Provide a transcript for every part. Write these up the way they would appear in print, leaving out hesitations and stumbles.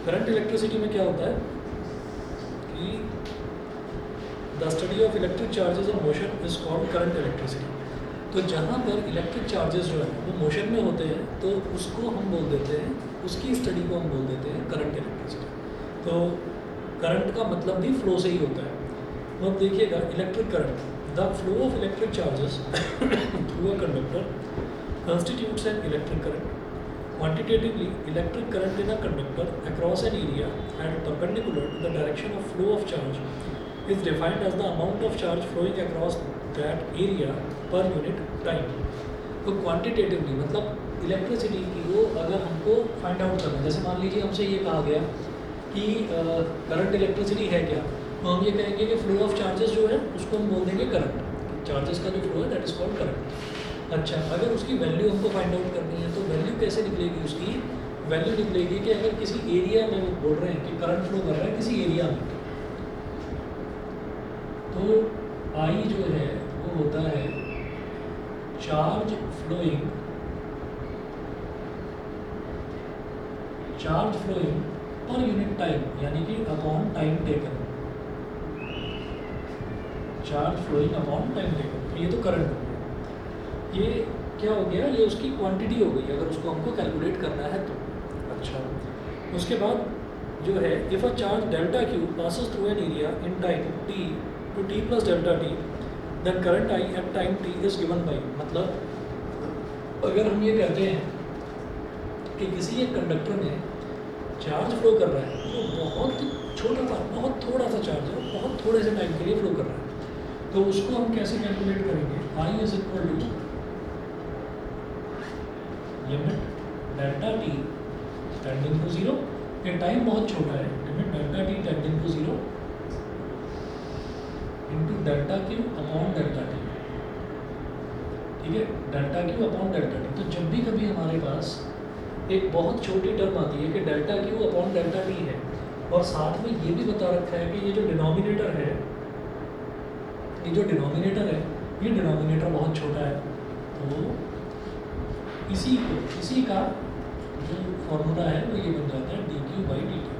Current electricity में क्या होता है कि the study of electric charges in motion is called current electricity. तो जहाँ पर इलेक्ट्रिक चार्जेस जो है वो मोशन में होते हैं तो उसको हम बोल देते हैं, उसकी स्टडी को हम बोल देते हैं करंट इलेक्ट्रिसिटी। तो करंट का मतलब भी फ्लो से ही होता है। तो अब देखिएगा electric current, the flow of electric charges through a conductor constitutes an electric current. Quantitatively, electric current in a conductor across an area and perpendicular to the direction of flow of charge is defined as the amount of charge flowing across that area per unit time. तो quantitatively मतलब electricity की वो अगर हमको find out करना है, जैसे मान लीजिए हमसे ये कहा गया कि करंट इलेक्ट्रिसिटी है क्या, तो हम ये कहेंगे कि फ्लो ऑफ चार्जेस जो है उसको हम बोल देंगे करंट। चार्जेस का जो फ्लो है दैट इज कॉल्ड करंट। अच्छा, अगर उसकी वैल्यू हमको फाइंड आउट करनी है तो वैल्यू कैसे निकलेगी? उसकी वैल्यू निकलेगी कि अगर किसी एरिया में वो बोल रहे हैं कि करंट फ्लो कर रहा है किसी एरिया में, तो आई जो है वो होता है charge flowing per unit time, यानी कि upon time taken. Charge flowing upon time taken, ये तो करंट हो गया। ये क्या हो गया? ये उसकी क्वांटिटी हो गई अगर उसको हमको कैलकुलेट करना है तो। अच्छा, उसके बाद जो है if a charge delta q passes through an area in time t to t plus delta t then current I at time t is given by, मतलब अगर हम ये कहते हैं कि किसी एक कंडक्टर में चार्ज फ्लो कर रहा है तो बहुत छोटा सा, बहुत थोड़ा सा चार्ज है, बहुत थोड़े से टाइम के लिए फ्लो कर रहा है, तो उसको हम कैसे कैलकुलेट करेंगे? I is equal to limit delta t tending to zero, ये टाइम बहुत छोटा है, limit delta t tending to zero into delta q upon delta t. ठीक है, delta q upon delta t. तो जब भी कभी हमारे पास एक बहुत छोटी टर्म आती है कि delta q upon delta T है और साथ में ये भी बता रखा है कि ये जो डिनोमिनेटर है, ये डिनोमिनेटर बहुत छोटा है, तो इसी का जो फॉर्मूला है वो ये बन जाता है D Q by D T.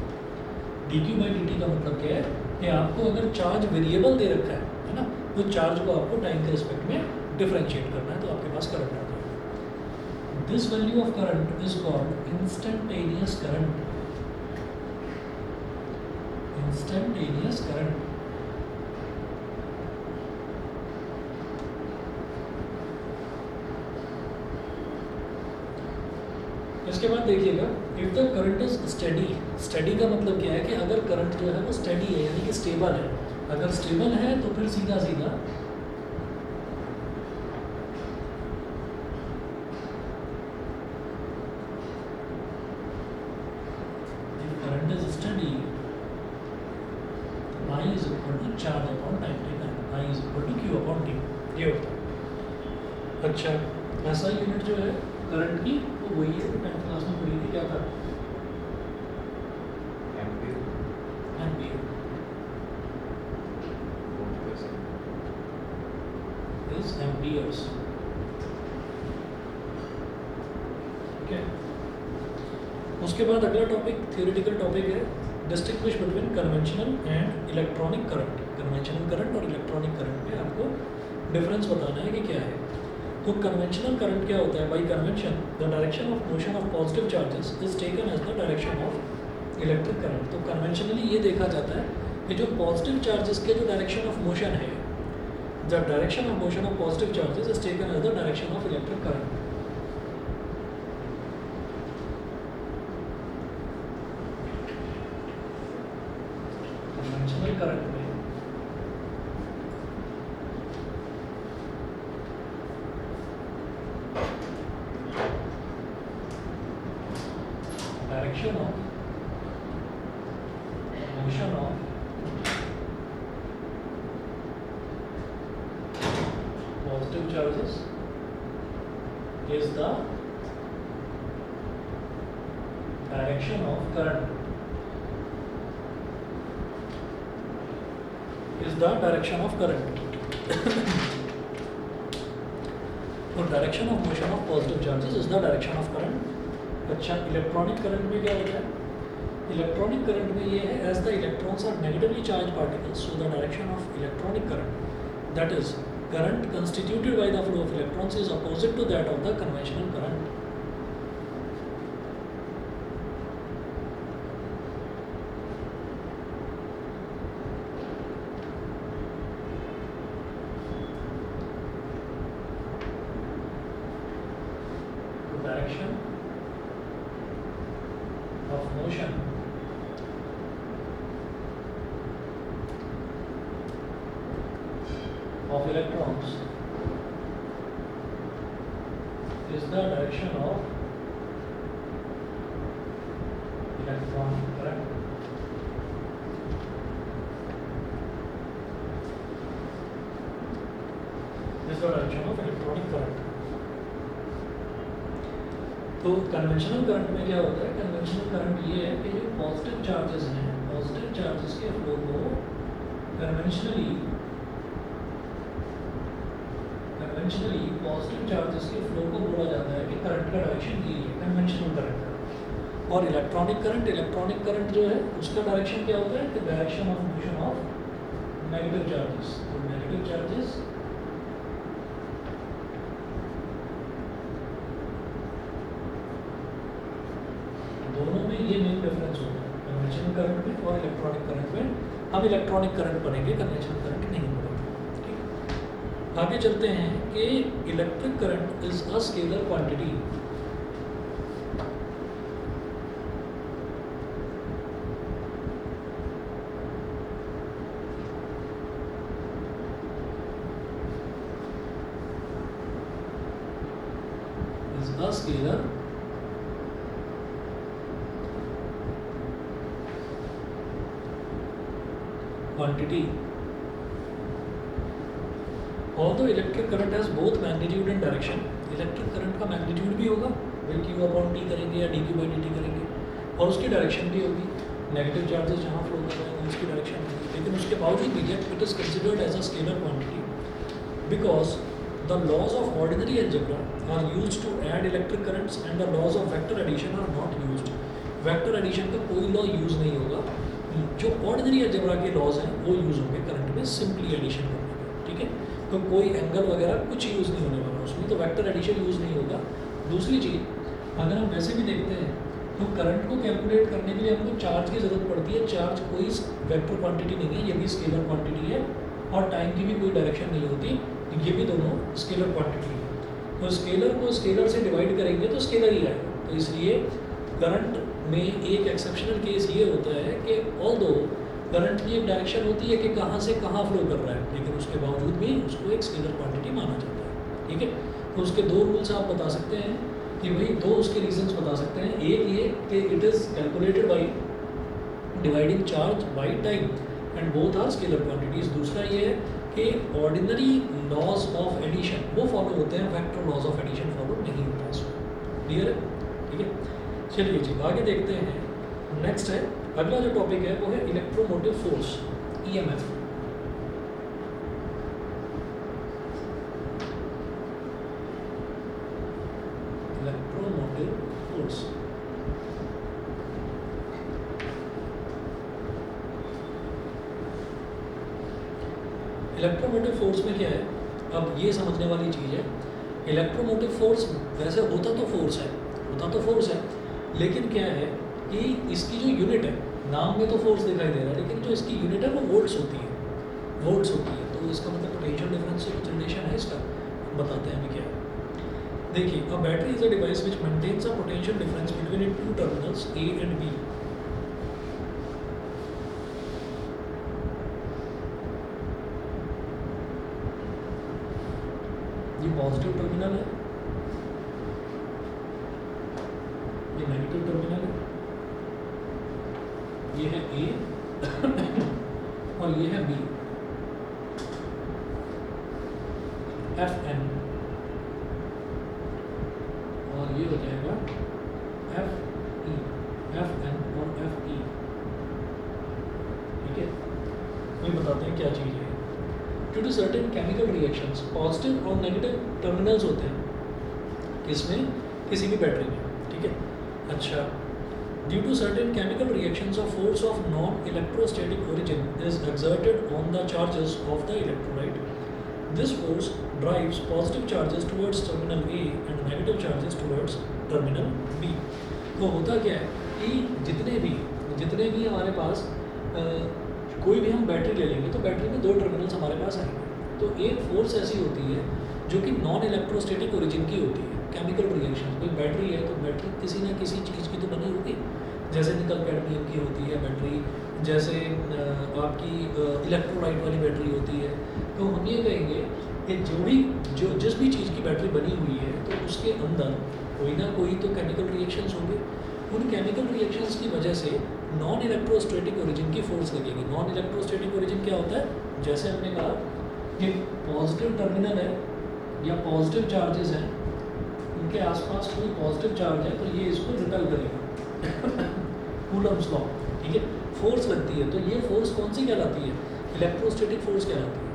D Q by D T का मतलब क्या है कि आपको अगर चार्ज वेरिएबल दे रखा है ना, तो चार्ज को आपको टाइम के रिस्पेक्ट में डिफरेंशिएट करना है, तो आपके पास करंट आ जाएगा। This value of current is called instantaneous current. Instantaneous current. इसके बाद देखिएगा if the current is study. Study का मतलब क्या है कि अगर करंट जो है वो स्टडी है यानी कि स्टेबल है। अगर स्टेबल है तो फिर सीधा सीधा current is steady I is equal to charge upon time taken, I is equal to q upon t, ये होता है। अच्छा, ऐसा यूनिट जो है करंट की वो वही है 10th क्लास में पढ़ी थी, क्या था? Ampere is amperes. ठीक है, उसके बाद अगला टॉपिक थियोरेटिकल टॉपिक है distinguish between conventional and electronic current. Conventional current और इलेक्ट्रॉनिक करंट में आपको डिफरेंस बताना है कि क्या है। तो कन्वेंशनल करंट क्या होता है? By convention the direction of motion of positive charges is taken as the direction of electric current. तो कन्वेंशनली ये देखा जाता है कि जो पॉजिटिव चार्जेस के जो डायरेक्शन ऑफ मोशन है, the direction of motion of positive charges is taken as the direction of electric current. Conventional current में direction of motion of positive charges is the direction of current, is the direction of current। तो direction of motion of positive charges is the direction of current. अच्छा, electronic current में क्या होता है? Electronic current में ये है, as the electrons are negatively charge particles, so the direction of electronic current, that is current constituted by the flow of electrons, is opposite to that of the conventional current. Direction of motion of electrons is the direction of electronic current. Is the direction of electronic current. तो conventional current में क्या होता है? Conventional current ये है कि जो positive charges हैं, पॉजिटिव चार्जेस के फ्लो को कन्वेंशनली पॉजिटिव चार्जेस के फ्लो को बोला जाता है कि करंट का डायरेक्शन ये है, कन्वेंशनल करंट का. और इलेक्ट्रॉनिक करंट जो है उसका डायरेक्शन क्या होता है? कि direction of motion of negative charges. तो नेगेटिव चार्जेस दोनों में ये मेन डिफरेंस होता है, कन्वेंशनल करंट में और इलेक्ट्रॉनिक करंट में. हम इलेक्ट्रॉनिक करंट पढ़ेंगे, कन्वेंशनल करंट नहीं पढ़ेंगे. ठीक, आगे चलते हैं कि electric current is a scalar quantity. Is a scalar quantity. Although electric current has both magnitude and direction, electric current का मैग्नीट्यूड भी होगा, q अपॉन टी करेंगे या dq बाई dt करेंगे, और उसकी डायरेक्शन भी होगी. नेगेटिव चार्जेस जहाँ फ्लो कर रहे हैं उसकी डायरेक्शन होगी. लेकिन उसके बावजूद भी it is considered as a scalar quantity because the laws of ordinary algebra are used to add electric currents and the laws of vector addition are not used. Vector addition का कोई law use नहीं होगा. जो ordinary algebra के laws हैं वो use होंगे current में सिंपली एडिशन करने के. ठीक है, तो कोई एंगल वगैरह कुछ यूज़ नहीं होने वाला उसमें, तो वेक्टर एडिशन यूज़ नहीं होगा. दूसरी चीज़, अगर हम वैसे भी देखते हैं तो करंट को कैलकुलेट करने के लिए हमको चार्ज की ज़रूरत पड़ती है. चार्ज कोई वेक्टर क्वांटिटी नहीं है, ये भी स्केलर क्वांटिटी है, और टाइम की भी कोई डायरेक्शन नहीं होती, ये भी दोनों स्केलर क्वांटिटी है. तो स्केलर को स्केलर से डिवाइड करेंगे तो स्केलर ही आएगा. तो इसलिए करंट में एक एक्सेप्शनल केस ये होता है कि ऑल्दो करंट की एक डायरेक्शन होती है कि कहाँ से कहाँ फ्लो कर रहा है, लेकिन उसके बावजूद भी उसको एक स्केलर क्वांटिटी माना जाता है. ठीक है, तो उसके दो रूल्स आप बता सकते हैं कि भाई, दो उसके रीजंस बता सकते हैं. एक ये कि it is calculated by dividing charge by time and both are scalar quantities. दूसरा ये है कि ऑर्डिनरी लॉज ऑफ एडिशन वो फॉलो होते हैं, vector laws of addition follow नहीं होता इसमें. क्लियर है? ठीक है, चलिए जी आगे देखते हैं. नेक्स्ट है, अगला जो टॉपिक है वो है electromotive force, EMF. Electromotive force. Electromotive force में क्या है, अब ये समझने वाली चीज़ है. इलेक्ट्रोमोटिव फोर्स वैसे होता तो फोर्स है, लेकिन क्या है कि इसकी जो यूनिट है, नाम में तो फोर्स दिखाई दे रहा है, लेकिन जो इसकी यूनिट है वो वोल्ट्स होती है. तो इसका मतलब पोटेंशियल डिफरेंस से कुछ रिलेशन है इसका, बताते हैं अभी क्या है. देखिए, a battery is a device which maintains a potential difference between it two terminals A and B. ये पॉजिटिव टर्मिनल है, ये नेगेटिव टर्मिनल है, ये है ए और ये है बी. एफ एन और ये हो जाएगा एफ ई, एफ एन और एफ ई. ठीक है, वही बताते हैं क्या चीज़ है. Due to certain chemical reactions, positive और नेगेटिव टर्मिनल्स होते हैं किसमें, किसी भी बैटरी में. ठीक है, अच्छा, Due to certain chemical reactions, a force of non-electrostatic origin is exerted on the charges of the electrolyte. This force drives positive charges towards terminal A and negative charges towards terminal B. तो होता क्या है कि जितने भी हमारे पास कोई भी हम बैटरी ले लेंगे तो बैटरी में दो टर्मिनल्स हमारे पास आएंगे. तो एक फोर्स ऐसी होती है जो कि नॉन इलेक्ट्रोस्टैटिक ओरिजिन की होती है. केमिकल रिएक्शन, कोई बैटरी है तो बैटरी किसी ना किसी चीज़ की तो बनी होगी, जैसे निकल कैडमियम की होती है बैटरी, जैसे आपकी इलेक्ट्रोलाइट वाली बैटरी होती है. तो हम ये कहेंगे कि जिस भी चीज़ की बैटरी बनी हुई है तो उसके अंदर कोई ना कोई तो केमिकल रिएक्शंस होंगे. उन केमिकल रिएक्शंस की वजह से नॉन इलेक्ट्रोस्टैटिक ओरिजिन की फोर्स लगेगी. नॉन इलेक्ट्रोस्टैटिक ओरिजिन क्या होता है? जैसे हमने कहा कि पॉजिटिव टर्मिनल है या पॉजिटिव चार्जेस हैं, उनके आसपास कोई पॉजिटिव चार्ज है तो ये इसको रिपेल करेगा. कूलम्स लॉ, ठीक है. फोर्स लगती है तो ये फोर्स कौन सी कहलाती है? इलेक्ट्रोस्टैटिक फोर्स कहलाती है.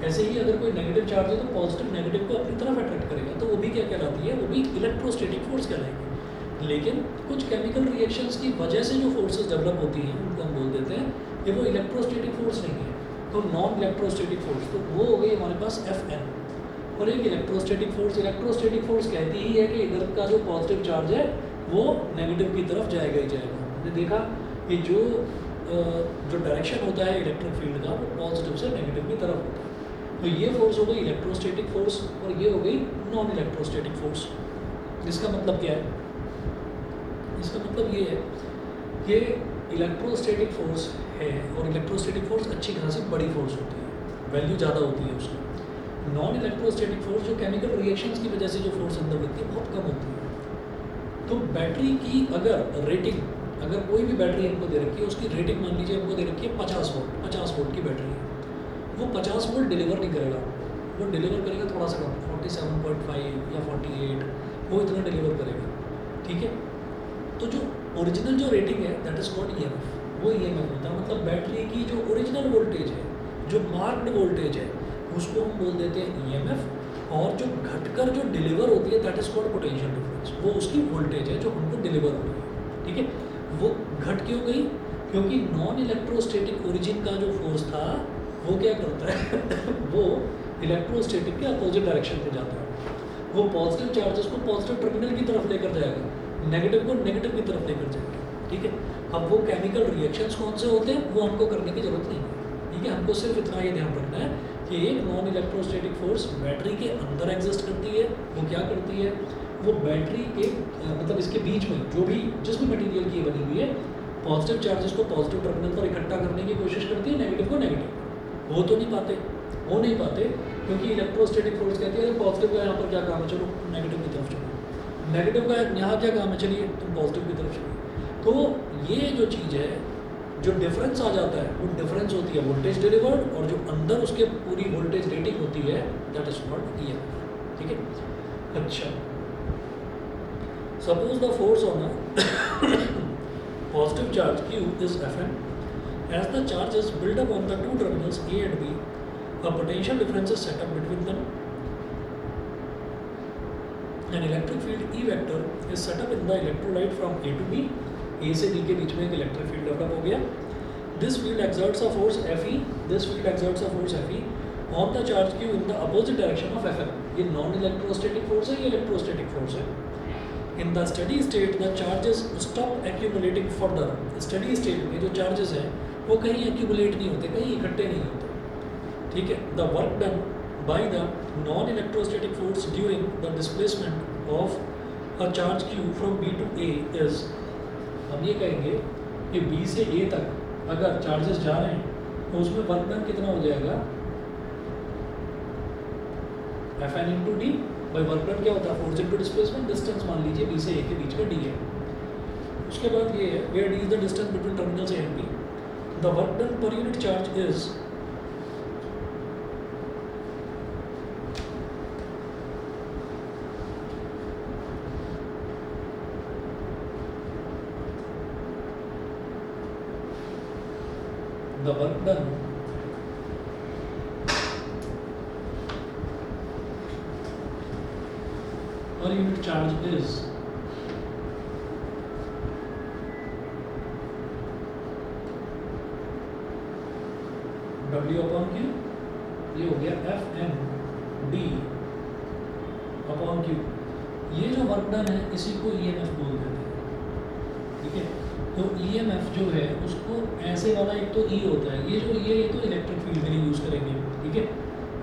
ऐसे ही अगर कोई नेगेटिव चार्ज है तो पॉजिटिव नेगेटिव को अपनी तरफ अट्रैक्ट करेगा, तो वो भी क्या कहलाती है? वो भी इलेक्ट्रोस्टैटिक फोर्स कहलाएगी. लेकिन कुछ केमिकल रिएक्शंस की वजह से जो फोर्सेस डेवलप होती हैं उनको हम बोल देते हैं कि वो इलेक्ट्रोस्टैटिक फोर्स नहीं है, तो नॉन इलेक्ट्रोस्टैटिक फोर्स. तो वो हो गई हमारे पास Fn. और एक इलेक्ट्रोस्टैटिक फोर्स कहती ही है कि इधर का जो पॉजिटिव चार्ज है वो नेगेटिव की तरफ जाएगा ही जाएगा. हमने देखा कि जो डायरेक्शन होता है इलेक्ट्रिक फील्ड का वो पॉजिटिव से नेगेटिव की तरफ होता है. तो ये फोर्स हो गई इलेक्ट्रोस्टैटिक फोर्स और ये हो गई नॉन इलेक्ट्रोस्टैटिक फोर्स. इसका मतलब क्या है? इसका मतलब ये है कि इलेक्ट्रोस्टैटिक फोर्स है और इलेक्ट्रोस्टैटिक फोर्स अच्छी खासी बड़ी फोर्स होती है, वैल्यू ज़्यादा होती है उसकी. नॉन इलेक्ट्रोस्टैटिक फोर्स जो केमिकल रिएक्शंस की वजह से जो फोर्स अंदर लगती है बहुत कम होती है. तो बैटरी की अगर रेटिंग, अगर कोई भी बैटरी हमको दे रखी है, उसकी रेटिंग मान लीजिए हमको दे रखी है 50 वोल्ट की बैटरी है, वो 50 वोल्ट डिलीवर नहीं करेगा. वो डिलीवर करेगा थोड़ा सा कम, 47.5 या 48, वो इतना डिलीवर करेगा. ठीक है. तो जो ओरिजिनल जो रेटिंग है दैट इज़ कॉल्ड EMF. वो EMF होता है. मतलब बैटरी की जो ओरिजिनल वोल्टेज है, जो मार्क्ड वोल्टेज है, उसको हम बोल देते हैं EMF. और जो घटकर जो डिलीवर होती है that is called potential difference. वो उसकी वोल्टेज है जो हमको डिलीवर हो रही है. ठीक है. वो घट क्यों गई? क्योंकि नॉन इलेक्ट्रोस्टैटिक ओरिजिन का जो फोर्स था वो क्या करता है वो इलेक्ट्रोस्टैटिक के अपोजिट डायरेक्शन में जाता है. वो पॉजिटिव चार्जेस को पॉजिटिव टर्मिनल की तरफ लेकर जाएगा, नेगेटिव को नेगेटिव की तरफ लेकर जाएगा. ठीक है. अब वो केमिकल रिएक्शंस कौन से होते हैं वो हमको करने की ज़रूरत नहीं है. ठीक है. हमको सिर्फ इतना ये ध्यान रखना है कि एक नॉन इलेक्ट्रोस्टैटिक फोर्स बैटरी के अंदर एग्जिस्ट करती है. वो क्या करती है? वो बैटरी के मतलब इसके बीच में जो भी जिस भी मटेरियल की बनी हुई है, पॉजिटिव चार्जेस को पॉजिटिव टर्मिनल पर इकट्ठा करने की कोशिश करती है, नेगेटिव को नेगेटिव. हो नहीं पाते क्योंकि इलेक्ट्रोस्टैटिक फोर्स कहती है पॉजिटिव का यहाँ पर क्या काम है, चलो नेगेटिव की तरफ चलो. नेगेटिव का यहाँ क्या काम है, चलिए तुम पॉजिटिव की तरफ चलिए. तो ये जो चीज़ है, जो डिफरेंस आ जाता है, वो डिफरेंस होती है वोल्टेज डिलीवर्ड, और जो अंदर उसके पूरी वोल्टेज रेटिंग होती है दैट इज कॉल्ड EMF. ठीक है. अच्छा, suppose the force on a positive charge Q is Fn. As the charge is built up on the two terminals A and B, a potential difference is set up between them. An electric field E vector is set up in the electrolyte from A to B. A से B के बीच में एक electric field develop हो गया. This field exerts a force Fe on the charge Q in the opposite direction of Fn. ये non electrostatic force है, ये electrostatic force है. In the steady state, the charges stop accumulating further. Steady state में जो charges हैं वो कहीं accumulate नहीं होते, कहीं इकट्ठे नहीं होते. ठीक है. The work done by the non-electrostatic force during the displacement of a charge Q from B to A is, हम ये कहेंगे कि B से A तक अगर charges जा रहे हैं तो उसमें work done कितना हो जाएगा? Fn into D. भाई वर्क डन क्या होता है? Force into displacement. डिस्टेंस मान लीजिए B से A के बीच का D है. उसके बाद ये है where D is the distance between terminals A and B. The work done per unit charge is the work done per unit charge is W upon Q, ये हो गया Fn D अपॉन Q। ये जो work done है इसी को EMF बोल देते हैं, ठीक है। तो EMF जो है उसको ऐसे वाला एक तो E होता है, ये जो E है ये तो इलेक्ट्रिक फील्ड के लिए यूज़ करेंगे, ठीक है।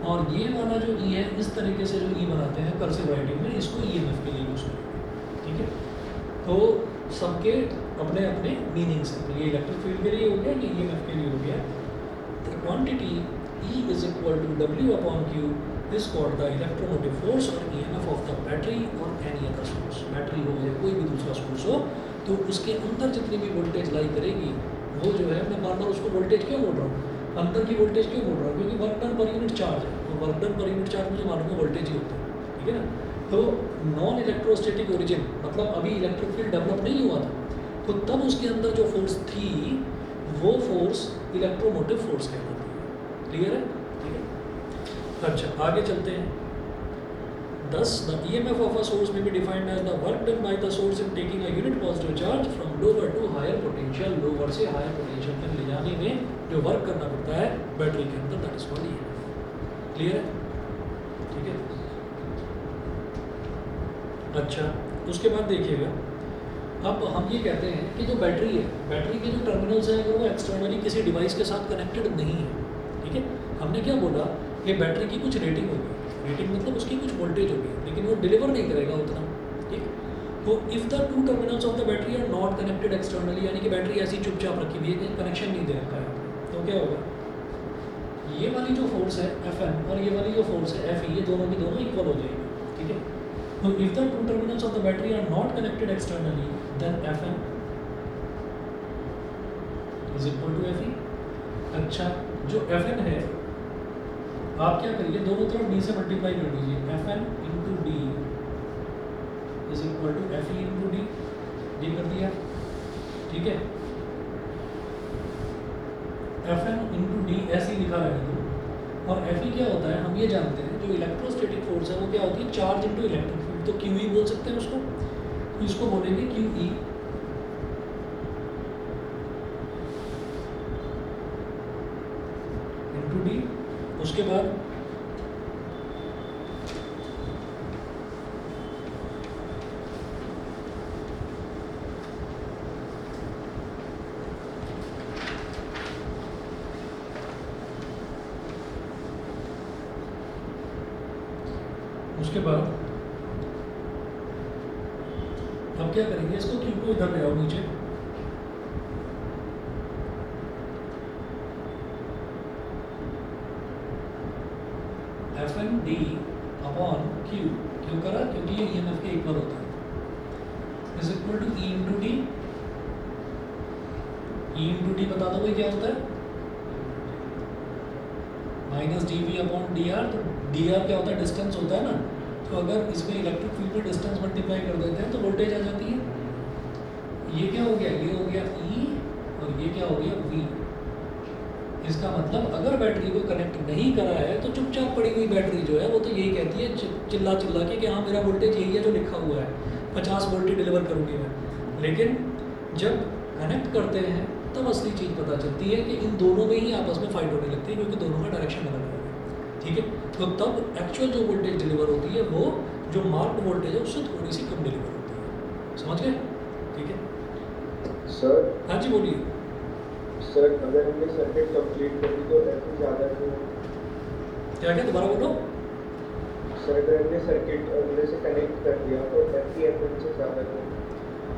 और ये वाला जो E है इस तरीके से जो E बनाते हैं कर्सिव राइटिंग में, इसको EMF के लिए यूज़ करेंगे, ठीक है। तो सबके अपने अपने मीनिंग्स हैं। तो ये इलेक्ट्रिक फील्ड के लिए हो गया, ये EMF के लिए हो गया। The quantity E is equal to W upon Q is called the electromotive force और EMF ऑफ द बैटरी और एनी अदर सोर्स। बैटरी हो या कोई भी दूसरा सोर्स हो, तो उसके अंदर जितनी भी वोल्टेज लाई करेगी वो जो है, मैं बार बार उसको वोल्टेज क्यों बोल रहा हूँ, अंदर की वोल्टेज क्यों बोल रहा हूँ, क्योंकि work done per unit charge है, तो work done per unit charge मुझे मालूम है वोल्टेज ही होता है, ठीक है ना। तो नॉन इलेक्ट्रोस्टैटिक ओरिजिन मतलब अभी इलेक्ट्रिक फील्ड डेवलप नहीं हुआ था, तो तब उसके अंदर जो फोर्स थी वो फोर्स इलेक्ट्रोमोटिव फोर्स कहलाती है। क्लियर है, ठीक है। अच्छा आगे चलते हैं। Thus, the EMF of a source may be defined as the work done by the source in taking a unit positive charge from lower to higher potential, lower से higher potential तक ले जाने में जो वर्क करना पड़ता है battery के अंदर, that is called EMF। Clear है, ठीक है। अच्छा उसके बाद देखिएगा, अब हम ये कहते हैं कि जो बैटरी है, बैटरी के जो टर्मिनल्स हैं अगर वो एक्सटर्नली किसी डिवाइस के साथ कनेक्टेड नहीं है, ठीक है। हमने क्या बोला कि बैटरी की कुछ रेटिंग होगी, रेटिंग मतलब उसकी कुछ वोल्टेज होगी, लेकिन वो डिलीवर नहीं करेगा उतना, ठीक। तो if the two terminals of the battery are not connected externally, यानी कि बैटरी ऐसी चुपचाप रखी हुई है कि कनेक्शन नहीं दे रखा है, तो क्या होगा, ये वाली जो फोर्स है Fn और ये वाली जो फोर्स है Fe, ये दोनों की दोनों इक्वल हो जाएगी, ठीक है। तो if the two terminals of the battery are not connected externally then Fn is equal to Fe। अच्छा जो Fn है आप क्या करिए, दोनों तरफ D से मल्टीप्लाई कर दीजिए, Fn into d is equal to Fe into d, d कर दिया, ठीक है। Fn इंटू डी ऐसे ही लिखा रहेगा, और Fe क्या होता है हम ये जानते हैं, जो इलेक्ट्रोस्टैटिक फोर्स है वो क्या होती है, चार्ज इंटू इलेक्ट्रिक फील्ड, तो QE बोल सकते हैं उसको, तो इसको बोलेंगे QE इंटू डी। उसके बाद अब क्या करेंगे, इसको Q को इधर ले आओ नीचे, Fn D अपॉन Q, क्यों करा, क्योंकि ये EMF के इक्वल होता है, is equal to E into d. E into d बता दो भाई क्या होता है, माइनस dV अपॉन dr। तो dr क्या होता है, डिस्टेंस होता है ना, तो अगर इसमें इलेक्ट्रिक फील्ड में डिस्टेंस मल्टीप्लाई कर देते हैं तो वोल्टेज आ जाती है। ये क्या हो गया, ये हो गया E और ये क्या हो गया V। इसका मतलब अगर बैटरी को कनेक्ट नहीं करा है तो चुपचाप पड़ी हुई बैटरी जो है वो तो यही कहती है चिल्ला चिल्ला के कि हाँ मेरा वोल्टेज यही है जो लिखा हुआ है, 50 वोल्ट ही डिलीवर करूँगी मैं। लेकिन जब कनेक्ट करते हैं तब असली चीज़ पता चलती है कि इन दोनों में ही आपस में फाइट होने लगती है, क्योंकि दोनों का डायरेक्शन अलग है, ठीक है। तो तब एक्चुअल जो वोल्टेज डिलीवर होती है वो जो मार्क्ड वोल्टेज है उससे थोड़ी सी कम डिलीवर होती है, समझ गए, ठीक है सर। हाँ जी बोलिए सर अगर हमने सर्किट कंप्लीट कर दी तो Fe ज़्यादा क्यों? क्या क्या दोबारा बोलो। सर अगर हमने सर्किट अंदर से कनेक्ट कर दिया तो Fe Fn से ज़्यादा क्यों?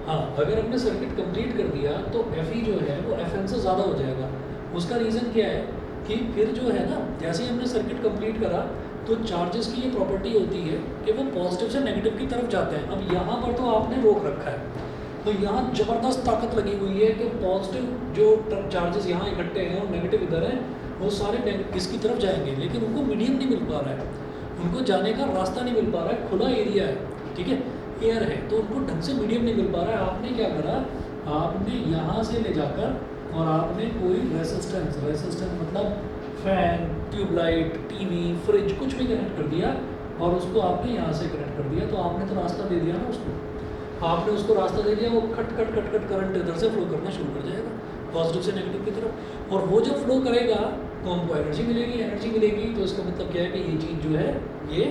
हाँ अगर हमने सर्किट कंप्लीट कर दिया तो Fe जो है वो Fn से ज़्यादा हो जाएगा। उसका रीज़न क्या है कि फिर जो है ना, जैसे ही हमने सर्किट कंप्लीट करा तो चार्जेस की ये प्रॉपर्टी होती है कि वो पॉजिटिव से नेगेटिव की तरफ जाते हैं। अब यहाँ पर तो आपने रोक रखा है, तो यहाँ ज़बरदस्त ताकत लगी हुई है कि पॉजिटिव जो चार्जेस यहाँ इकट्ठे हैं और नेगेटिव इधर हैं, वो सारे इसकी तरफ जाएंगे, लेकिन उनको मीडियम नहीं मिल पा रहा है, उनको जाने का रास्ता नहीं मिल पा रहा है, खुला एरिया है, ठीक है, एयर है, तो उनको ढंग से मीडियम नहीं मिल पा रहा है। आपने क्या करा, आपने यहाँ से ले जाकर और आपने कोई रेसिस्टेंस मतलब फैन, ट्यूबलाइट, टीवी, फ्रिज कुछ भी कनेक्ट कर दिया और उसको आपने यहाँ से कनेक्ट कर दिया, तो आपने तो रास्ता दे दिया ना उसको, आपने उसको रास्ता दे दिया, वो खट खट खट खट करंट इधर से फ्लो करना शुरू कर जाएगा पॉजिटिव से नेगेटिव की तरफ, और वो जब फ्लो करेगा तो हमको एनर्जी मिलेगी तो इसका मतलब क्या है कि ये चीज़ जो है ये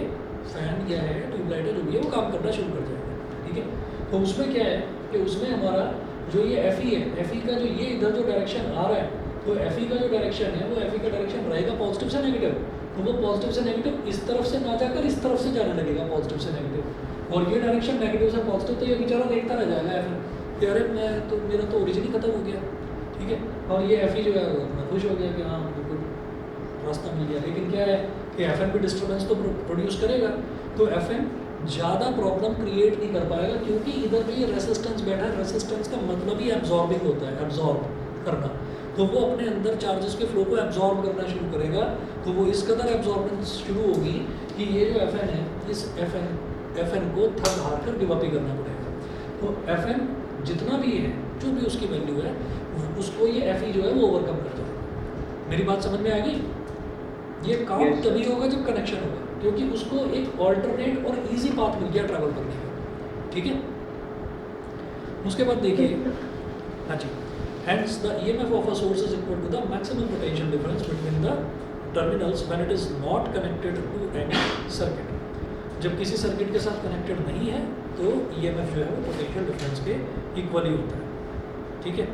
फैन या है ट्यूबलाइट है जो भी है वो काम करना शुरू कर जाएगा। ठीक है, तो उसमें क्या है कि उसमें हमारा जो ये एफ ई है, एफ ई का जो ये इधर जो डायरेक्शन आ रहा है, तो एफ ई का जो डायरेक्शन है वो एफ ई का डायरेक्शन रहेगा पॉजिटिव से नेगेटिव, तो वो पॉजिटिव से नेगेटिव इस तरफ से ना जाकर इस तरफ से जाने लगेगा पॉजिटिव से नेगेटिव, और ये डायरेक्शन नेगेटिव से पॉजिटिव, तो ये बेचारा देखता रह जाएगा एफ कि अरे मैं तो मेरा तो ओरिजिन ही खत्म हो गया। ठीक है, और ये एफ ई जो है वो अपना खुश हो गया कि हाँ बिल्कुल रास्ता मिल गया। लेकिन क्या है कि एफ एन भी डिस्टर्बेंस तो प्रोड्यूस करेगा, तो एफ एन ज़्यादा प्रॉब्लम क्रिएट नहीं कर पाएगा, क्योंकि इधर जो ये रेसिस्टेंस बैठा है, रेसिस्टेंस का मतलब ही एब्जॉर्बिंग होता है, एब्जॉर्ब करना, तो वो अपने अंदर चार्जेस के फ्लो को एब्जॉर्ब करना शुरू करेगा, तो वो इस कदर एब्जॉर्बेंस शुरू होगी कि ये जो एफ एन है, इस एफ एन को थक हार कर गिव अप ही करना पड़ेगा। तो एफ एन जितना भी है, जो भी उसकी वैल्यू है, उसको ये एफ ई जो है वो ओवरकम कर जाएगा। मेरी बात समझ में आ गई? ये काम तभी होगा जब कनेक्शन होगा, क्योंकि उसको एक ऑल्टरनेट और इजी पाथ मिल गया ट्रैवल करने का। ठीक है, उसके बाद देखिए, हाँ जी, hence the EMF of a source is equal to the maximum potential difference between the terminals when it is not connected to any circuit। जब किसी सर्किट के साथ कनेक्टेड नहीं है तो EMF जो है वो पोटेंशियल डिफरेंस के इक्वली होता है। ठीक है,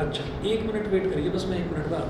अच्छा 1 मिनट वेट करिए, बस मैं 1 मिनट बाद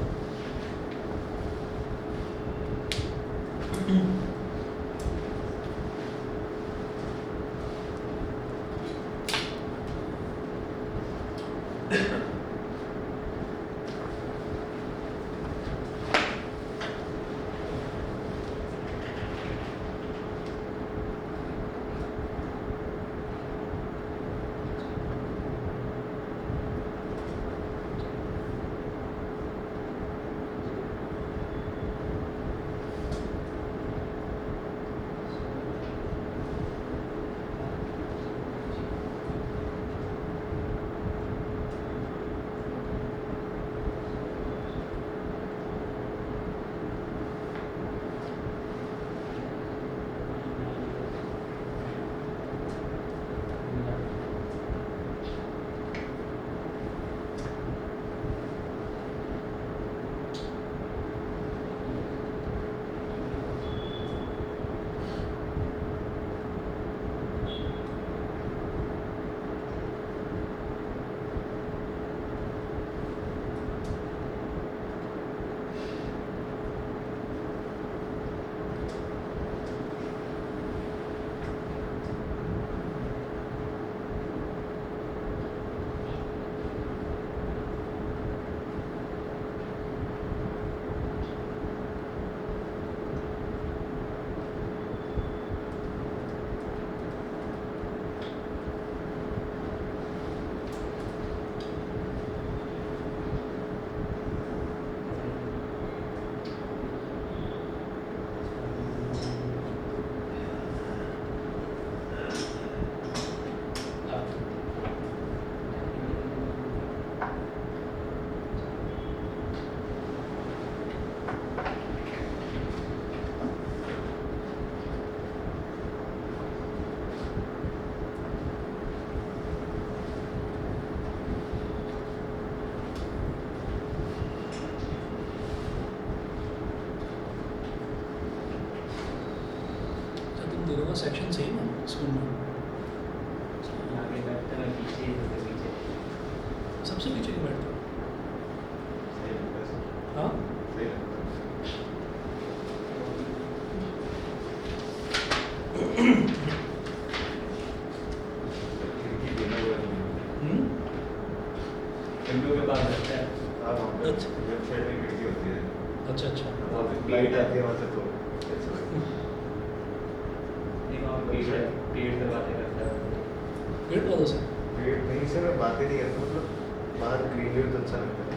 दोनों का सेक्शन सेम है स्कूल में? आगे बैठता है, पीछे पीछे सबसे पीछे क्यों बैठते हो? हाँ, विंडो के पास बैठता है। अच्छा अच्छा, लाइट आती है वहाँ से, तो पेड़ से बातें करता है। पेड़ पौधों से? पेड़ नहीं से मैं बातें नहीं करता, मतलब बाहर ग्रीनरी तो अच्छा लगता है।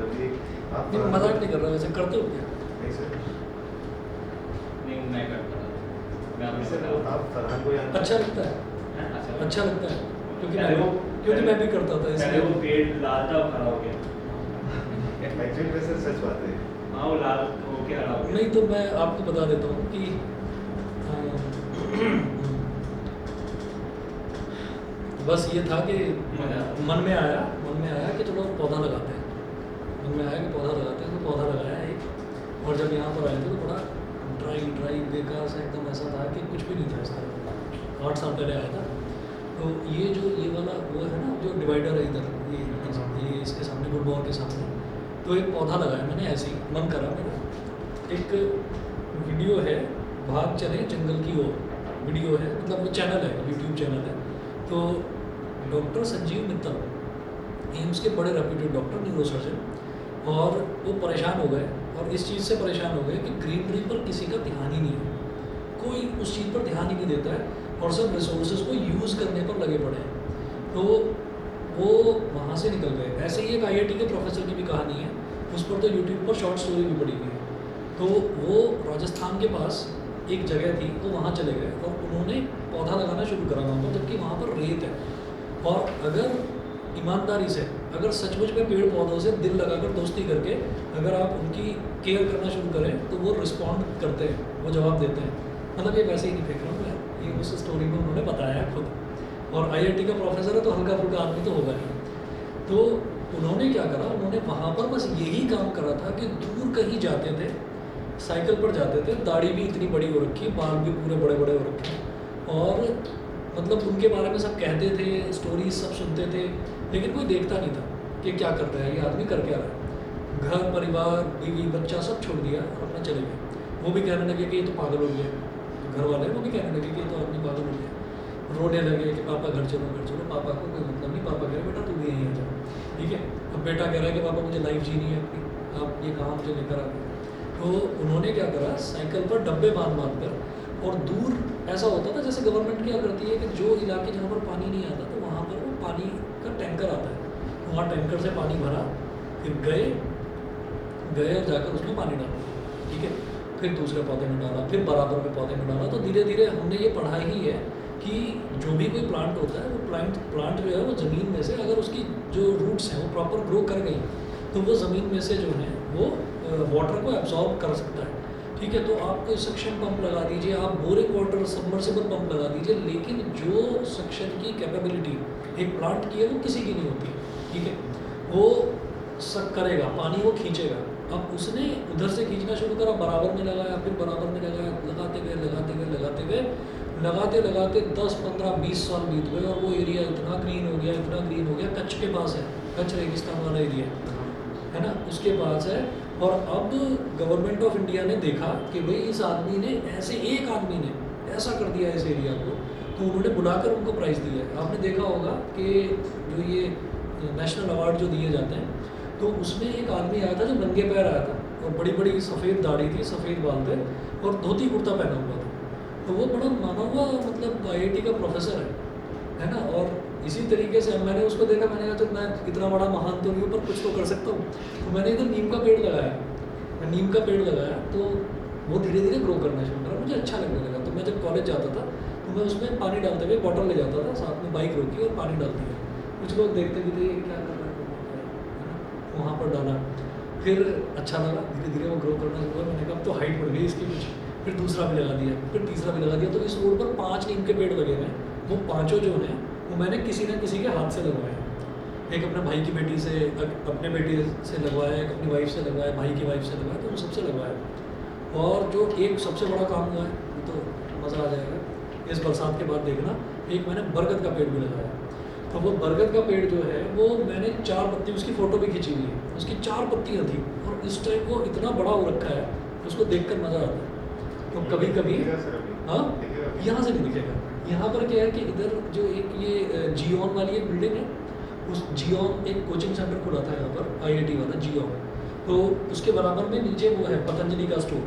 अभी आप नहीं, मजाक नहीं कर रहा, वैसे करते हो क्या? नहीं सर, नहीं मैं करता था, मैं आपको सर बताऊँ। आप फरहान को जानते अच्छा लगता है, अच्छा अच्छा लगता है, पहले क्योंकि मैं भी करता था पहले इसलिए। वो पेड़ लाल था, खड़ा हो गया। एक्चुअली में सर सच बात है। हाँ वो लाल होके खड़ा हो गया। नहीं तो मैं आपको बता देता हूँ कि बस ये था कि मजा। मन में आया कि चलो पौधा लगाते हैं, मन में आया कि पौधा लगाते हैं, तो पौधा लगाया एक। और जब यहाँ पर आए थे तो बड़ा ड्राई बेकार सा एकदम ऐसा था कि कुछ भी नहीं था इस तरह का। 8 साल पहले आया था। तो ये वाला वो है ना जो डिवाइडर है इधर, ये इसके सामने गुड़गांव के सामने, तो एक पौधा लगाया मैंने ऐसे ही, मन करा मेरा। एक वीडियो है भाग चले जंगल की ओर, वीडियो है, मतलब वो चैनल है, यूट्यूब चैनल है। तो डॉक्टर संजीव मित्तल, एम्स के बड़े रेप्यूटेड डॉक्टर, न्यूरोसर्जन, और वो परेशान हो गए, और इस चीज़ से परेशान हो गए कि ग्रीनरी पर किसी का ध्यान ही नहीं है, कोई उस चीज़ पर ध्यान ही नहीं देता है, और सब रिसोर्सेज को यूज़ करने पर लगे पड़े हैं। तो वो वहाँ से निकल गए। ऐसे ही एक IIT के प्रोफेसर की भी कहानी है, उस पर तो यूट्यूब पर शॉर्ट स्टोरी भी पड़ी हुई है। तो वो राजस्थान के पास एक जगह थी, तो वहाँ चले गए और उन्होंने पौधा लगाना शुरू करा वहाँ पर, जबकि वहाँ पर रेत है। और अगर ईमानदारी से, अगर सचमुच में पेड़ पौधों से दिल लगाकर दोस्ती करके अगर आप उनकी केयर करना शुरू करें तो वो रिस्पॉन्ड करते हैं, वो जवाब देते हैं। मतलब ये वैसे ही नहीं फेंक रहा हूँ मैं, ये उस स्टोरी में उन्होंने बताया है खुद। और IIT का प्रोफेसर है तो हल्का फुल्का आदमी तो होगा ही। तो उन्होंने क्या करा, उन्होंने वहाँ पर बस यही काम करा था कि दूर कहीं जाते थे, साइकिल पर जाते थे, दाढ़ी भी इतनी बड़ी हो रखी, बाल भी पूरे बड़े बड़े हो रखे, और मतलब उनके बारे में सब कहते थे, स्टोरीज सब सुनते थे, लेकिन कोई देखता नहीं था कि क्या कर रहा है ये आदमी, कर क्या रहा है। घर परिवार बीवी बच्चा सब छोड़ दिया और अपना चले गए। वो भी कहने लगे कि ये तो पागल हो गया, घर वाले वो भी कहने लगे कि ये तो आदमी पागल हो गया। रोने लगे कि पापा घर चलो घर चलो। पापा को कोई मतलब नहीं, पापा कह रहे बेटा तू भी यहीं आ जा, ठीक है। अब बेटा कह रहा है कि पापा मुझे लाइफ जीनी है अपनी, आप ये कहाँ मुझे लेकर आ गए। तो उन्होंने क्या करा, साइकिल पर डब्बे बांध कर, और दूर ऐसा होता था जैसे गवर्नमेंट क्या करती है कि जो इलाके जहाँ पर पानी नहीं आता तो वहाँ पर वो पानी का टैंकर आता है, वहाँ टैंकर से पानी भरा, फिर गए और जाकर उसमें पानी डाला, ठीक है। फिर दूसरे पौधे में डाला, फिर बराबर में पौधे में डाला। तो धीरे धीरे हमने ये पढ़ा ही है कि जो भी कोई प्लांट होता है वो प्लांट जो है वो ज़मीन में से अगर उसकी जो रूट्स हैं वो प्रॉपर ग्रो कर गई तो वो ज़मीन में से जो है वो वाटर को एब्जॉर्ब कर सकता है, ठीक है। तो आप कोई सक्शन पंप लगा दीजिए, आप बोरिंग वाटर सबमर्सिबल पंप लगा दीजिए, लेकिन जो सक्शन की कैपेबिलिटी एक प्लांट की है वो किसी की नहीं होती, ठीक है। वो सक करेगा, पानी वो खींचेगा। अब उसने उधर से खींचना शुरू करा, बराबर में लगाया, फिर बराबर में लगाया, लगाते लगाते 10, 15, 20 साल बीत गए और वो एरिया इतना ग्रीन हो गया। कच्छ के पास है, कच्छ रेगिस्तान वाला एरिया है ना, उसके पास है। और अब गवर्नमेंट ऑफ इंडिया ने देखा कि भाई इस आदमी ने एक आदमी ने ऐसा कर दिया इस एरिया को, तो उन्होंने बुलाकर उनको प्राइज़ दिया है। आपने देखा होगा कि जो ये नेशनल अवार्ड जो दिए जाते हैं तो उसमें एक आदमी आया था जो नंगे पैर आया था और बड़ी बड़ी सफ़ेद दाढ़ी थी, सफ़ेद बाल थे और धोती कुर्ता पहना हुआ था। तो वो बड़ा माना हुआ मतलब IIT का प्रोफेसर है ना। और इसी तरीके से मैंने उसको देखा, मैंने कहा तो मैं इतना बड़ा महान तो नहीं हूँ पर कुछ तो कर सकता हूँ। तो मैंने इधर नीम का पेड़ लगाया, तो वो धीरे धीरे ग्रो करना शुरू करा, मुझे अच्छा लगने लगा। तो मैं जब कॉलेज जाता था तो मैं उसमें पानी डालते हुए बॉटल ले जाता था, साथ में बाइक रोकी और पानी डाल दिया। कुछ लोग देखते भी थे ये क्या कर रहा है, वहाँ पर डाला, फिर अच्छा लगा, धीरे धीरे वो ग्रो करना शुरू हुआ। मैंने कहा तो हाइट बढ़ गई इसकी कुछ, फिर दूसरा भी लगा दिया, फिर तीसरा भी लगा दिया। तो इस रोड पर 5 नीम के पेड़ लगे हुए हैं। वो पाँचों जो हैं वो मैंने किसी न किसी के हाथ से लगवाए हैं। एक अपने भाई की बेटी से, अपने बेटी से लगवाया, एक अपनी वाइफ से लगवाया, भाई की वाइफ से लगवाया, तो उन सबसे लगवाया। और जो एक सबसे बड़ा काम हुआ है वो तो मज़ा आ जाएगा, इस बरसात के बाद देखना, एक मैंने बरगद का पेड़ भी लगाया। तो वो बरगद का पेड़ जो है वो मैंने 4 पत्ती, उसकी फ़ोटो भी खींची हुई है, उसकी 4 पत्तियाँ थी और इस टाइम वो इतना बड़ा हो रखा है, उसको देखकर मज़ा आता है। तो कभी कभी हाँ, यहाँ से नहीं दिखेगा। यहाँ पर क्या है कि इधर जो एक ये जियोन वाली एक बिल्डिंग है, उस जियोन एक कोचिंग सेंटर खुला था यहाँ पर IIT वाला जियोन, तो उसके बराबर में नीचे वो है पतंजलि का स्टोर,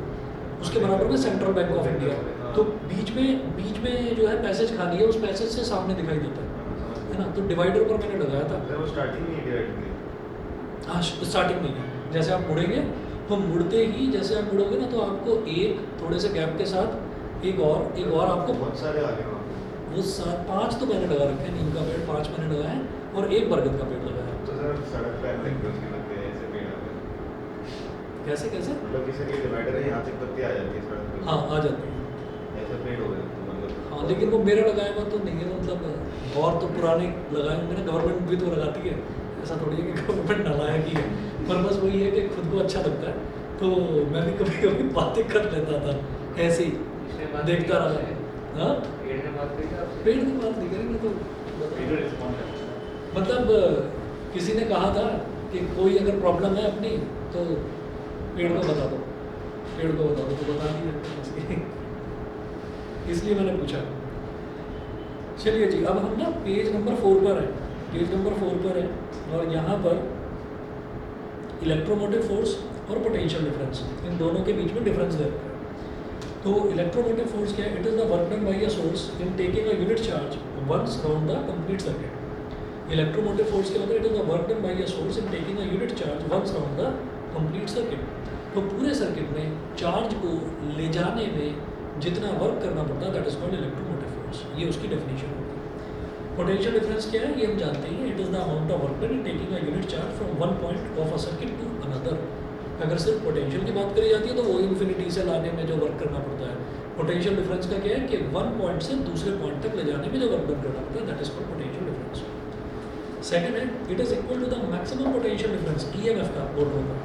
उसके बराबर में सेंट्रल बैंक ऑफ इंडिया। तो बीच में जो है पैसेज खाली है, उस पैसेज से सामने दिखाई देता है ना। तो डिवाइडर पर मैंने लगाया था। वो स्टार्टिंग में डिवाइडर थी। हाँ, स्टार्टिंग में ही जैसे आप मुड़ेंगे तो मुड़ते ही जैसे आप मुड़ोगे ना तो आपको एक थोड़े से गैप के साथ एक और आपको बहुत सारे आ गए वहाँ वो 5 तो मैंने लगा रखे हैं, नीम का पेड़ 5 मैंने लगाए हैं और एक बरगद का पेड़ लगाया है। तो सर सड़क पे उसके लगते हैं ऐसे पेड़ आ गए। कैसे मतलब किसी के डिवाइडर है, यहाँ से पत्ती आ जाती है सड़क पे। हाँ, आ जाती है ऐसे पेड़ हो गए तो मतलब। हाँ, लेकिन वो मेरा लगाया हुआ तो नहीं है, मतलब और तो पुराने लगाए होंगे ना, गवर्नमेंट भी तो लगाती है, ऐसा थोड़ी है कि गवर्नमेंट नालायक ही है, पर बस वही है कि खुद को अच्छा लगता है, तो मैं भी कभी कभी बातें कर लेता था ऐसे ही देखता रहा। हाँ, पेड़ ने बात करी आपसे? पेड़ की बात नहीं करेंगे तो पेड़ बताओ। रिस्पॉन्ड करता है। मतलब किसी ने कहा था कि कोई अगर प्रॉब्लम है अपनी तो पेड़ को बता दो, पेड़ को बता दो, तो बता दिया इसलिए मैंने पूछा। चलिए जी, अब हम ना पेज नंबर 4 पर हैं, पेज नंबर 4 पर है, और यहाँ पर इलेक्ट्रोमोटिव फोर्स और पोटेंशियल डिफरेंस, इन दोनों के बीच में डिफरेंस दे रखा है। तो इलेक्ट्रोमोटिव फोर्स क्या है? It is the work done by a source in taking a unit charge once round the complete circuit. Electromotive force क्या होता है? It is the work done by a source in taking a unit charge once round the complete circuit. तो पूरे circuit में charge को ले जाने में जितना वर्क करना पड़ता है, that is called electromotive force. ये उसकी डेफिनेशन होती है। पोटेंशियल डिफरेंस क्या है? ये हम जानते हैं, it is the amount of work done in taking a unit charge from one point of a circuit to another. अगर सिर्फ पोटेंशियल की बात करी जाती है तो वो इन्फिनिटी से लाने में जो वर्क करना पड़ता है। पोटेंशियल डिफरेंस का क्या है कि वन पॉइंट से दूसरे पॉइंट तक ले जाने में जो वर्क डन करना पड़ता है, that is called potential difference. Second है, it is equal to the maximum potential difference, EMF का बोल रहा हूँ।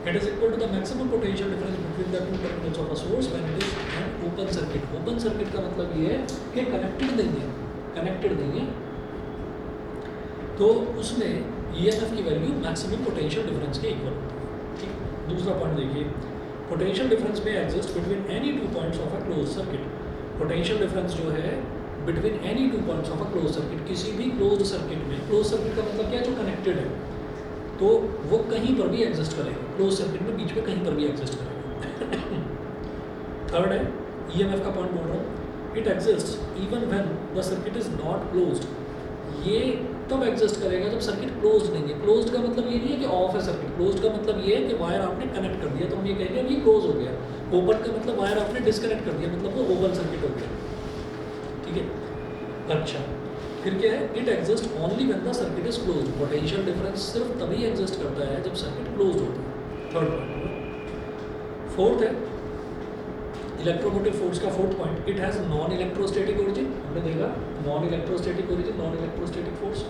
It is equal to the maximum potential difference between the two terminals of a source when it is an open circuit. Open circuit का मतलब ये है कि connected नहीं है, तो उसमें EMF की वैल्यू मैक्सिमम पोटेंशियल डिफरेंस के इक्वल होती है। ठीक, दूसरा पॉइंट देखिए, पोटेंशियल डिफरेंस में exist between any two points of a close circuit. Potential difference जो है between any two points of a close circuit, किसी भी क्लोज सर्किट में, क्लोज सर्किट का मतलब क्या है? जो कनेक्टेड है, तो वो कहीं पर भी एग्जिस्ट करेगा, क्लोज सर्किट में बीच में कहीं पर भी एग्जिस्ट करेगा। थर्ड है, ईएमएफ का पॉइंट बोल रहा हूँ, it exist even when the circuit is not closed. ये तब एग्जिस्ट करेगा जब सर्किट क्लोज्ड नहीं है। क्लोज्ड का मतलब ये नहीं है कि ऑफ है सर्किट, क्लोज्ड का मतलब ये है कि वायर आपने कनेक्ट कर दिया तो हम ये कहेंगे अब ये क्लोज हो गया। ओपन का मतलब वायर आपने डिस्कनेक्ट कर दिया, मतलब वो ओपन सर्किट हो गया। ठीक है, अच्छा, फिर क्या है? It exist only when the circuit is closed. Potential difference सिर्फ तभी एग्जिस्ट करता है जब सर्किट क्लोज्ड होता है। Third point. फोर्थ है इलेक्ट्रोमोटिव फोर्स का fourth point, it has non electrostatic origin. हमने देखा non electrostatic origin, non electrostatic force,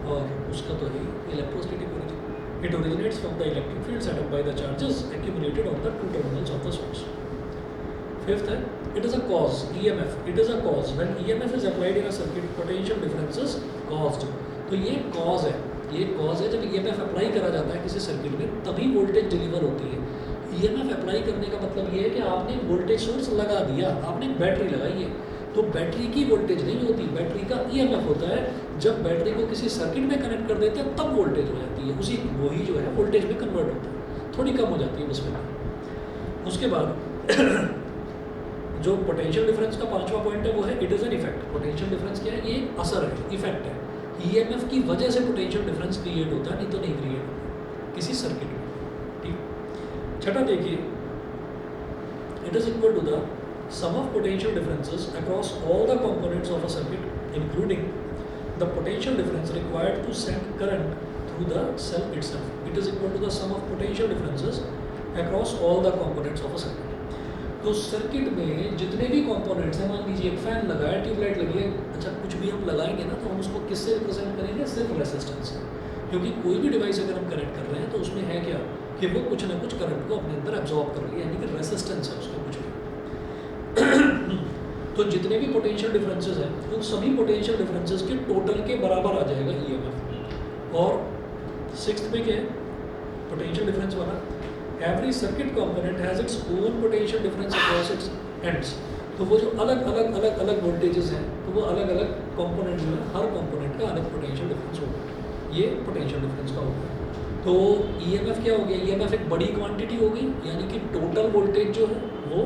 और उसका तो है electrostatic origin. It originates from the electric field set up by the charges accumulated on the two terminals of the source. Fifth है, it is a cause, EMF, it is a cause when EMF is applied in a circuit potential difference is caused। तो ये cause है, ये cause है जब EMF apply करा जाता है किसी सर्किट में तभी वोल्टेज डिलीवर होती है। EMF अप्लाई करने का मतलब ये है कि आपने वोल्टेज सोर्स लगा दिया, आपने बैटरी लगाई है, तो बैटरी की वोल्टेज नहीं होती, बैटरी का EMF होता है। जब बैटरी को किसी सर्किट में कनेक्ट कर देते हैं तब वोल्टेज हो जाती है, उसी वही जो है वोल्टेज में कन्वर्ट होता है, थोड़ी कम हो जाती है उसमें। उसके बाद जो पोटेंशियल डिफरेंस का पांचवा पॉइंट है वो है it is an effect. Potential difference क्या है? ये असर है, इफेक्ट है। ईएमएफ की वजह से पोटेंशियल डिफरेंस क्रिएट होता है, नहीं तो नहीं क्रिएट होता किसी सर्किट में। ठीक, छठा देखिए, it is equal to the sum of potential differences across all the components of a circuit including the potential difference required to send current through the cell itself. It is equal to the sum of potential differences across all the components of a circuit. तो circuit में जितने भी components हैं, मान लीजिए एक fan लगा है, ट्यूबलाइट लगी है, अच्छा कुछ भी हम लगाएंगे ना तो हम उसको किससे रिप्रेजेंट करेंगे? सिर्फ रेसिस्टेंस से, क्योंकि कोई भी डिवाइस अगर हम कनेक्ट कर रहे हैं तो उसमें है क्या कि वो कुछ ना कुछ करंट को अपने अंदर एब्जॉर्ब कर रही है, यानी कि रेसिस्टेंस है उसका कुछ भी। तो जितने भी पोटेंशियल डिफरेंसेस हैं उन सभी पोटेंशियल डिफरेंसेस के टोटल के बराबर आ जाएगा ईएमएफ। और सिक्स्थ में क्या है? पोटेंशियल डिफरेंस वाला, every circuit component has its own potential difference across its ends. तो वो जो अलग वोल्टेजेस हैं, तो वो अलग अलग कंपोनेंट जो है, हर कंपोनेंट का अलग पोटेंशियल डिफरेंस होगा। ये पोटेंशियल डिफरेंस का होगा। तो ईएमएफ क्या हो गया? ईएमएफ एक बड़ी क्वांटिटी हो गई, यानी कि टोटल वोल्टेज जो है वो,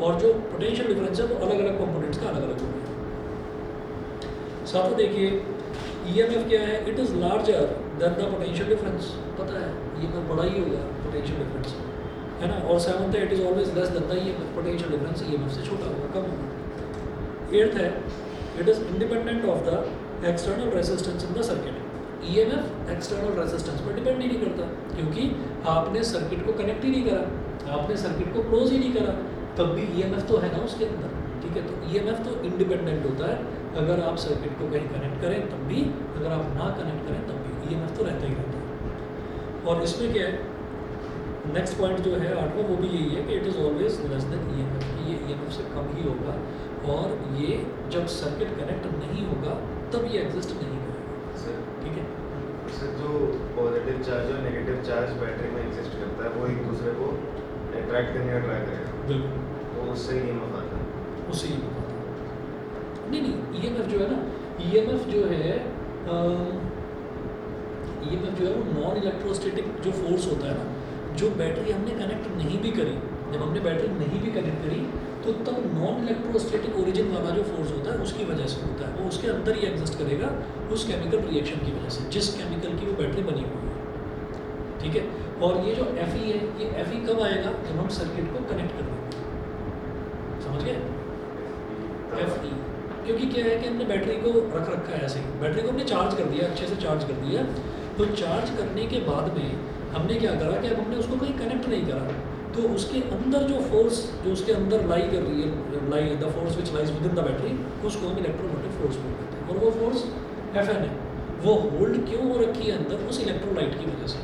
और जो पोटेंशियल डिफरेंस है वो अलग अलग कंपोनेंट्स का अलग अलग हो गया। साथ देखिए ईएमएफ क्या है? It is larger than the potential difference. पता है ईएमएफ बड़ा ही होगा पोटेंशियल डिफरेंस, है ना। और सेवंथ है, it is always less than the EMF. Potential difference EMF से छोटा होगा, कम होगा। एट्थ है, it is independent of the external resistance in the circuit. EMF external resistance पर डिपेंड ही नहीं करता, क्योंकि आपने सर्किट को कनेक्ट ही नहीं करा, आपने सर्किट को क्लोज ही नहीं करा, तब भी ईएमएफ तो है ना उसके अंदर। ठीक है, तो ईएमएफ तो इंडिपेंडेंट होता है अगर आप सर्किट को कहीं कनेक्ट करें तब भी, अगर आप ना कनेक्ट करें तब भी ईएमएफ तो रहता ही रहता है। और इसमें क्या है, नेक्स्ट पॉइंट जो है 8वां, वो भी यही है कि it is always less than EMF, ये ईएमएफ से कम ही होगा, और ये जब सर्किट कनेक्ट नहीं होगा तब ये एग्जिस्ट नहीं करेगा। सर ठीक है, सर जो पॉजिटिव चार्ज और नेगेटिव चार्ज बैटरी में एग्जिस्ट करता है वो एक दूसरे को अट्रैक्ट करने का ट्राई करेगा, बिल्कुल तो उससे ईएमएफ आता है। उसी नहीं ईएमएफ जो है ना, ईएमएफ जो है वो नॉन इलेक्ट्रोस्टैटिक जो फोर्स होता है ना, जो बैटरी हमने कनेक्ट नहीं भी करी, जब हमने बैटरी नहीं भी कनेक्ट करी तो तब नॉन इलेक्ट्रोस्टैटिक ओरिजिन वाला जो फोर्स होता है उसकी वजह से होता है, वो उसके अंदर ही एग्जिस्ट करेगा उस केमिकल रिएक्शन की वजह से, जिस केमिकल की वो बैटरी बनी हुई है। ठीक है, और ये जो Fe है, ये Fe कब आएगा, जब हम सर्किट को कनेक्ट कर देंगे, समझ गए। Fe क्योंकि क्या है कि हमने बैटरी को रख रखा है ऐसे ही, बैटरी को हमने चार्ज कर दिया, अच्छे से चार्ज कर दिया, तो चार्ज करने के बाद में हमने क्या करा कि अब हमने उसको कहीं कनेक्ट नहीं करा, तो उसके अंदर जो फोर्स जो उसके अंदर लाई कर रही है, the force which lies with in the battery, उसको हम इलेक्ट्रोमोटिव फोर्स बोलते हैं, और वो फोर्स Fn है। वो होल्ड क्यों हो रखी है अंदर, उस इलेक्ट्रोलाइट की वजह से,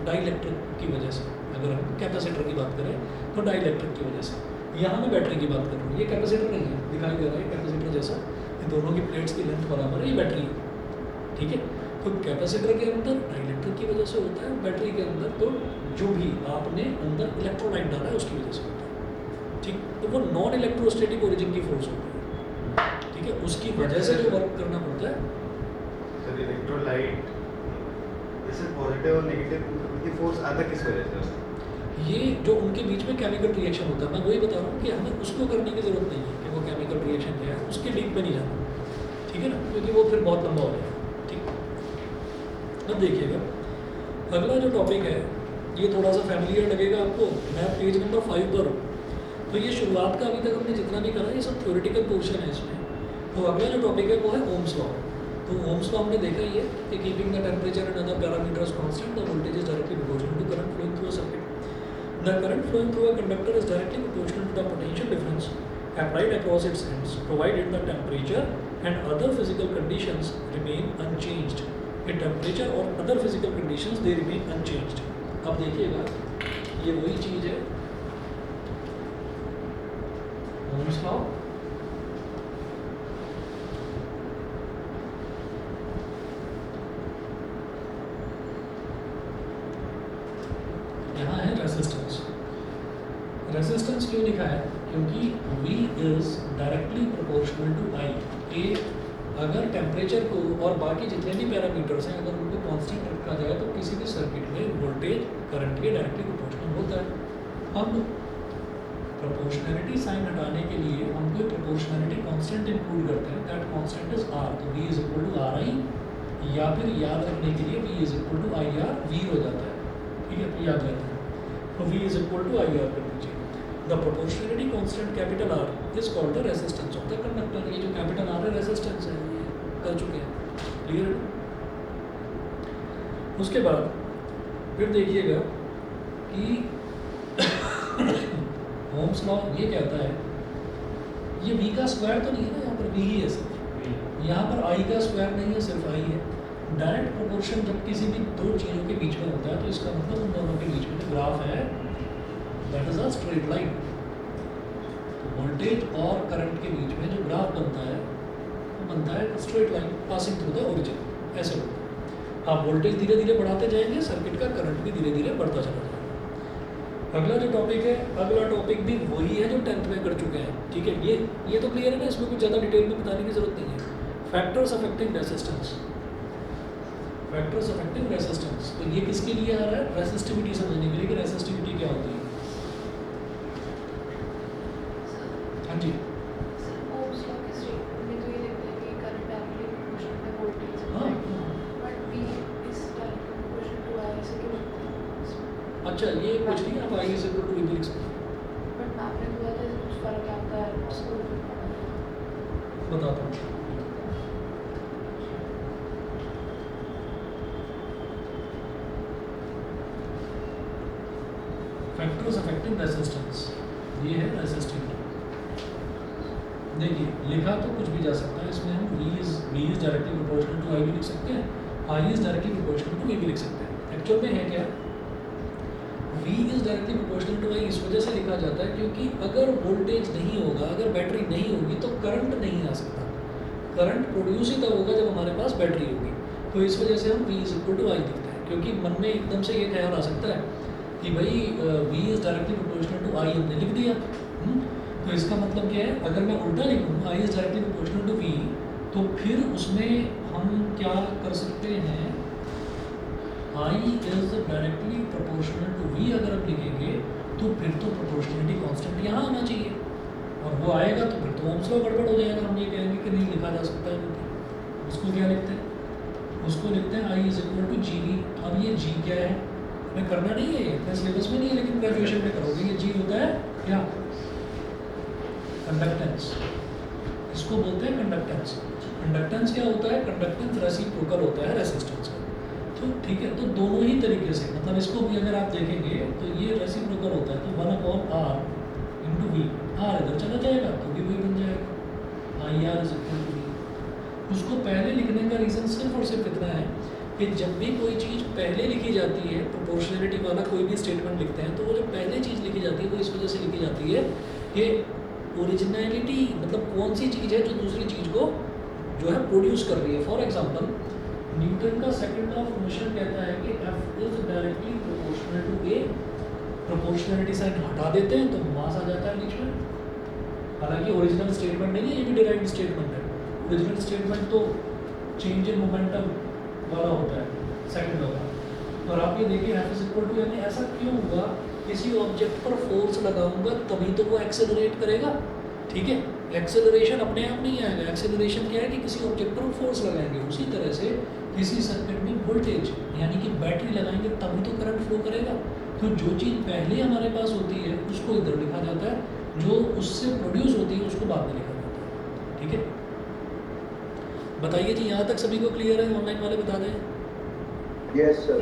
डाइइलेक्ट्रिक की वजह से। अगर हम कैपेसिटर की बात करें तो डाइइलेक्ट्रिक की वजह से। यहाँ मैं बैटरी की बात कर रहा हूँ, ये कैपेसिटर नहीं है, दिखाई दे रहा है कैपेसिटर जैसा, ये दोनों की प्लेट्स की लेंथ बराबर है, ये बैटरी है। ठीक है, तो कैपेसिटर के अंदर डाइइलेक्ट्रिक की वजह से होता है, बैटरी के अंदर तो जो भी आपने अंदर इलेक्ट्रोलाइट डाला है उसकी वजह से होता है। ठीक, तो वो नॉन इलेक्ट्रोस्टैटिक ओरिजिन की फोर्स होती है। ठीक है, उसकी वजह से जो वर्क करना पड़ता है। सर इलेक्ट्रोलाइट जैसे पॉजिटिव और नेगेटिव की फोर्स आता किस वजह से है? ये जो उनके बीच में केमिकल रिएक्शन होता है, मैं वही बता रहा हूँ कि हमें उसको करने की ज़रूरत नहीं है कि वो केमिकल रिएक्शन क्या है, उसके डीप में नहीं जाना। ठीक है ना, क्योंकि वो फिर बहुत लंबा हो जाएगा। ठीक, अब देखिएगा अगला जो टॉपिक है, ये थोड़ा सा फैमिलियर लगेगा आपको। मैं पेज नंबर 5 पर हूँ, तो ये शुरुआत का अभी तक हमने जितना भी करा ये सब थ्योरेटिकल पोर्शन है इसमें। तो अगला जो टॉपिक है वो है ओम्स लॉ। तो ओम्स लॉ हमने देखा ही है कि keeping the temperature and other parameters constant, the voltage is directly proportional to current flowing through a circuit. The current flowing through a conductor is directly proportional to the potential difference applied across its ends, provided the temperature and other physical conditions remain unchanged. The temperature or other physical conditions they remain unchanged. अब देखिएगा ये वही चीज़ है Ohm's law. यहाँ है resistance. Resistance क्यों लिखा है, क्योंकि V is directly proportional to I। ए अगर टेम्परेचर को और बाकी जितने भी पैरामीटर्स हैं अगर उनको कांस्टेंट रखा जाए तो किसी भी सर्किट में वोल्टेज करंट के डायरेक्टली प्रोपोर्शनल होता है। अब प्रोपोर्शनैलिटी साइन हटाने के लिए हम कोई प्रोपोर्शनैलिटी कांस्टेंट इंक्लूड करते हैं, दैट कांस्टेंट इज R। तो V is equal to RI, या फिर याद रखने के लिए V is equal to IR, V हो जाता है। ठीक है, तो याद रहता है, तो V is equal to IR कर दीजिए। The proportionality constant capital R is called the resistance of the conductor. ये जो कैपिटल R है रेजिस्टेंस है, ये कर चुके हैं, क्लियर है। उसके बाद फिर देखिएगा कि ओम्स लॉ ये कहता है, ये V का स्क्वायर तो नहीं है ना, यहाँ पर V ही है सिर्फ, यहाँ पर I का स्क्वायर नहीं है, सिर्फ I है। डायरेक्ट प्रोपोर्शन जब किसी भी दो चीज़ों के बीच में होता है तो इसका मतलब उन दोनों के बीच में जो ग्राफ है that is a straight line. तो वोल्टेज और करंट के बीच में जो ग्राफ बनता है वो बनता है straight line passing through the origin, ऐसे होता है। आप वोल्टेज धीरे धीरे बढ़ाते जाएंगे, सर्किट का करंट भी धीरे धीरे बढ़ता चला जाएगा। अगला जो टॉपिक है, अगला टॉपिक भी वही है जो 10th में कर चुके हैं। ठीक है, ये तो क्लियर है ना, इसमें कुछ ज़्यादा डिटेल में बताने की जरूरत नहीं है। Factors affecting resistance, factors affecting resistance, तो ये किसके लिए आ रहा है, रेजिस्टिविटी समझने के लिए कि रेजिस्टिविटी क्या होती है। हाँ जी, ओम्स लॉ के स्टेटमेंट में तो ये लिखते हैं कि current directly proportional to voltage है, हाँ but V is directly proportional to I, ऐसे क्यों लिखते हैं? अच्छा, ये कुछ नहीं, आप आइए से टू भी लिख सकते बट आपने बोला था इसमें कुछ फर्क आता है, उसको बताता हूँ। फैक्टर्स अफेक्टिंग रेजिस्टेंस, ये है रेजिस्टिविटी। देखिए लिखा तो कुछ भी जा सकता है इसमें, हम v is directly proportional to i भी लिख सकते हैं, i is directly proportional to v भी लिख सकते हैं। एक्चुअल में है क्या, v is directly proportional to i इस वजह से लिखा जाता है क्योंकि अगर वोल्टेज नहीं होगा, अगर बैटरी नहीं होगी तो करंट नहीं आ सकता। करंट प्रोड्यूस ही तब होगा जब हमारे पास बैटरी होगी। तो इस वजह से हम v is equal to i लिखते हैं, क्योंकि मन में एकदम से ये ख्याल आ सकता है कि भाई v is directly proportional to i हमने लिख दिया। तो इसका मतलब क्या है, अगर मैं उल्टा लिखूँ i is directly proportional to v, तो फिर उसमें हम क्या कर सकते हैं, i is directly proportional to v अगर हम लिखेंगे तो फिर तो प्रोपोर्शनलिटी कांस्टेंट यहाँ आना चाहिए, और वो आएगा तो फिर तो ओम्स लॉ गड़बड़ हो जाएगा। हम ये कहेंगे कि नहीं लिखा जा सकता है, क्योंकि उसको क्या लिखते हैं, उसको लिखते हैं i is equal to G V. अब ये g क्या है, हमें करना नहीं है, इतना सिलेबस में नहीं है, लेकिन ग्रेजुएशन में करोगे। ये g होता है क्या, कंडक्टेंस, इसको बोलते हैं कंडक्टेंस। कंडक्टेंस क्या होता है, कंडक्टेंस रेसिप्रोकल होता है रेसिस्टेंस का। तो ठीक है, तो दोनों ही तरीके से, मतलब इसको भी अगर आप देखेंगे तो ये रेसिप्रोकल होता है, तो 1/r इंटू वी, आर इधर चला जाएगा तो भी वही बन जाएगा, I R is equal to V. उसको पहले लिखने का रीज़न सिर्फ और सिर्फ इतना है कि जब भी कोई चीज़ पहले लिखी जाती है, प्रोपोर्शनलिटी वाला कोई भी स्टेटमेंट लिखते हैं, तो वो जो पहले चीज़ लिखी जाती है वो इस वजह से लिखी जाती है कि ओरिजिनलिटी, मतलब कौन सी चीज़ है जो दूसरी चीज़ को जो है प्रोड्यूस कर रही है। फॉर एग्जांपल न्यूटन का सेकंड लॉ ऑफ मोशन कहता है कि F is directly proportional to A। Proportionality sign हटा देते हैं तो मास आ जाता है बीच में। हालांकि ओरिजिनल स्टेटमेंट नहीं है, ये भी डिराइव्ड स्टेटमेंट है। ओरिजिनल स्टेटमेंट तो चेंज इन मोमेंटम वाला होता है सेकंड लॉ का। और आप ये देखिए F इज इक्वल टू, यानी ऐसा क्यों हुआ, किसी ऑब्जेक्ट पर फोर्स लगाऊंगा तभी तो वो एक्सेलरेट करेगा। ठीक है, एक्सेलरेशन अपने आप नहीं आएगा। एक्सेलरेशन क्या है कि किसी ऑब्जेक्ट पर फोर्स लगाएंगे। उसी तरह से किसी सर्किट में वोल्टेज यानी कि बैटरी लगाएंगे तभी तो करंट फ्लो करेगा। तो जो चीज़ पहले हमारे पास होती है उसको इधर लिखा जाता है, जो उससे प्रोड्यूस होती है उसको बाद में लिखा जाता है। ठीक है, बताइए जी, यहाँ तक सभी को क्लियर है? ऑनलाइन वाले बता दें। Yes sir.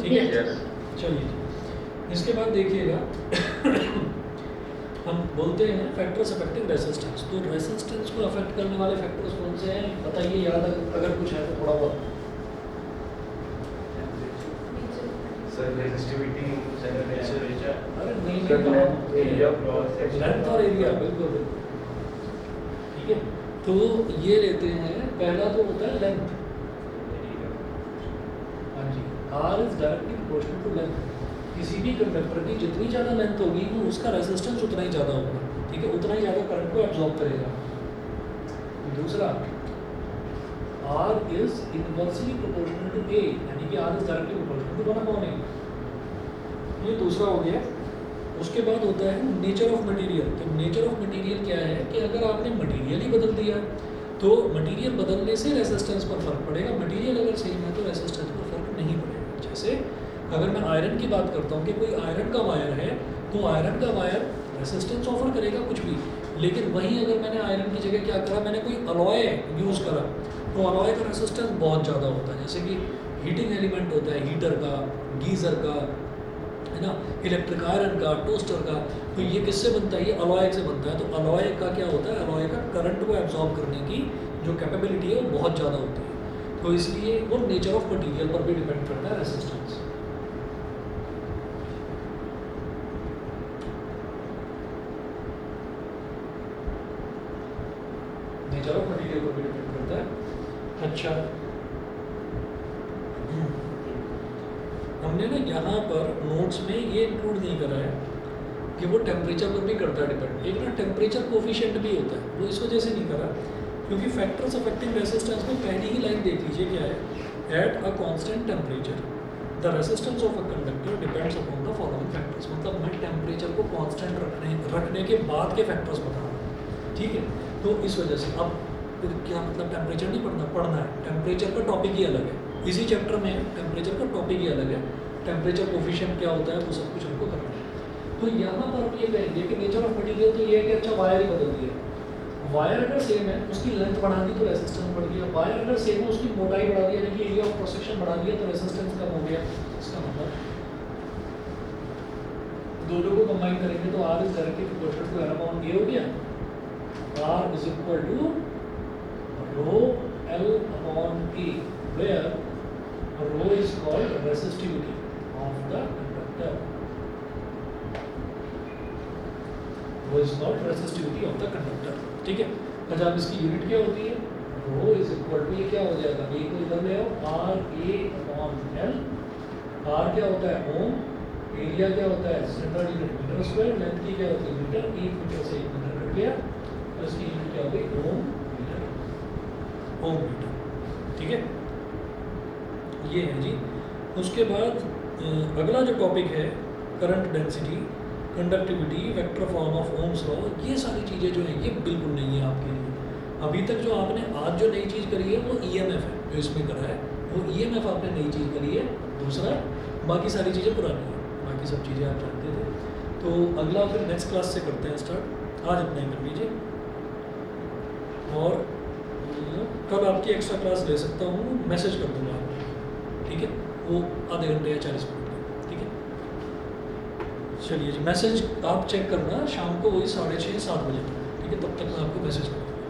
ठीक है, चलिए जी। इसके बाद देखिएगा हम बोलते हैं फैक्टर्स अफेक्टिंग रेसिस्टेंस। तो रेसिस्टेंस को अफेक्ट करने वाले फैक्टर्स कौन से हैं बताइए, याद अगर कुछ है तो थोड़ा बहुत। सर रेजिस्टिविटी, टेम्परेचर, अरे नहीं सर, नहीं, एरिया, लेंथ और एरिया, बिल्कुल बिल्कुल। ठीक है, तो ये लेते हैं, पहला तो होता है लेंथ। हाँ जी, R is directly proportional to length. किसी भी कंडक्टर की जितनी ज़्यादा लेंथ होगी वो उसका रेजिस्टेंस उतना ही ज़्यादा होगा। ठीक है, उतना ही ज़्यादा करंट को एब्जॉर्ब करेगा। दूसरा, R is inversely proportional to A, यानी कि R is directly proportional to 1/A। ये दूसरा हो गया। उसके बाद होता है नेचर ऑफ मटेरियल। तो नेचर ऑफ मटेरियल क्या है कि अगर आपने मटेरियल ही बदल दिया तो मटेरियल बदलने से रेजिस्टेंस पर फर्क पड़ेगा। मटेरियल अगर सेम है तो रेजिस्टेंस पर फर्क नहीं पड़ेगा। जैसे अगर मैं आयरन की बात करता हूँ कि कोई आयरन का वायर है, तो आयरन का वायर रेजिस्टेंस ऑफर करेगा कुछ भी, लेकिन वहीं अगर मैंने आयरन की जगह क्या करा, मैंने कोई अलॉय यूज़ करा, तो अलॉय का रेजिस्टेंस बहुत ज़्यादा होता है। जैसे कि हीटिंग एलिमेंट होता है हीटर का, गीज़र का, है ना, इलेक्ट्रिक आयरन का, टोस्टर का, तो ये किससे बनता है, ये अलॉय से बनता है। तो अलॉय का क्या होता है, अलॉय का करंट को एब्जॉर्ब करने की जो कैपेबिलिटी है वो बहुत ज़्यादा होती है। तो इसलिए वो नेचर ऑफ मटीरियल पर भी डिपेंड करता है रेजिस्टेंस। नेचर ऑफ मटीरियल पर भी डिपेंड करता है। अच्छा, हमने ना यहाँ पर नोट्स में ये इंक्लूड नहीं करा है कि वो टेम्परेचर पर भी करता है डिपेंड। एक ना टेम्परेचर कोफिशिएंट भी होता है, वो इस वजह से नहीं करा क्योंकि फैक्टर्स अफेक्टिंग रेजिस्टेंस में पहली ही लाइन देख लीजिए क्या है, at a constant temperature the resistance of a conductor depends upon the following factors. मतलब मैं टेम्परेचर को कांस्टेंट रखने के बाद के फैक्टर्स बता रहा हूँ। ठीक है, तो इस वजह से अब क्या मतलब टेम्परेचर नहीं पढ़ना है, टेम्परेचर का टॉपिक ही अलग है। इसी चैप्टर में टेम्परेचर का टॉपिक ही अलग है, टेम्परेचर कोफिशिएंट क्या होता है वो सब कुछ हमको करना है। तो यहाँ पर हम ये कहेंगे कि नेचर ऑफ मटेरियल तो ये है कि अच्छा वायर ही बदल दिया, वायर अगर सेम है उसकी लेंथ बढ़ा दी तो रेजिस्टेंस बढ़ गया, वायर अगर सेम है उसकी मोटाई बढ़ा दी यानी कि एरिया ऑफ क्रॉस सेक्शन बढ़ा दिया तो रेजिस्टेंस कम हो गया। इसका मतलब दोनों को कंबाइन करेंगे तो R is directly proportional to N/A हो गया। R is equal to rho L upon A, where rho is called resistivity of the conductor. Rho is called resistivity of the conductor. ठीक है, अच्छा अब इसकी यूनिट क्या होती है? rho is equal to, ये क्या हो जाएगा? A को इधर ले आओ, R A upon L. R क्या होता है? ओम. एरिया क्या होता है? Central unit metre square. Length की क्या होती है? मीटर. 1 मीटर से 1 मीटर कट गया, तो इसकी यूनिट क्या हो गई? ओम मीटर. ओम मीटर. ठीक है, ये है जी. उसके बाद अगला जो टॉपिक है current density, conductivity, vector form of Ohm's law, ये सारी चीज़ें जो हैं ये बिल्कुल नहीं है आपके लिए. अभी तक जो आपने आज जो नई चीज़ करी है वो ईएमएफ है, जो इसमें करा है वो ईएमएफ आपने नई चीज़ करी है. दूसरा, बाकी सारी चीज़ें पुरानी हैं, बाकी सब चीज़ें आप जानते थे. तो अगला फिर नेक्स्ट क्लास से करते हैं स्टार्ट. आज इतना ही कर लीजिए, और कल आपकी एक्स्ट्रा क्लास ले सकता हूँ, मैसेज कर दूँगा आपको. ठीक है, वो आधे घंटे या 40 मिनट का. ठीक है, चलिए जी. मैसेज आप चेक करना शाम को वही 6:30 7 बजे तक. ठीक है, तब तक मैं आपको मैसेज करूँगा.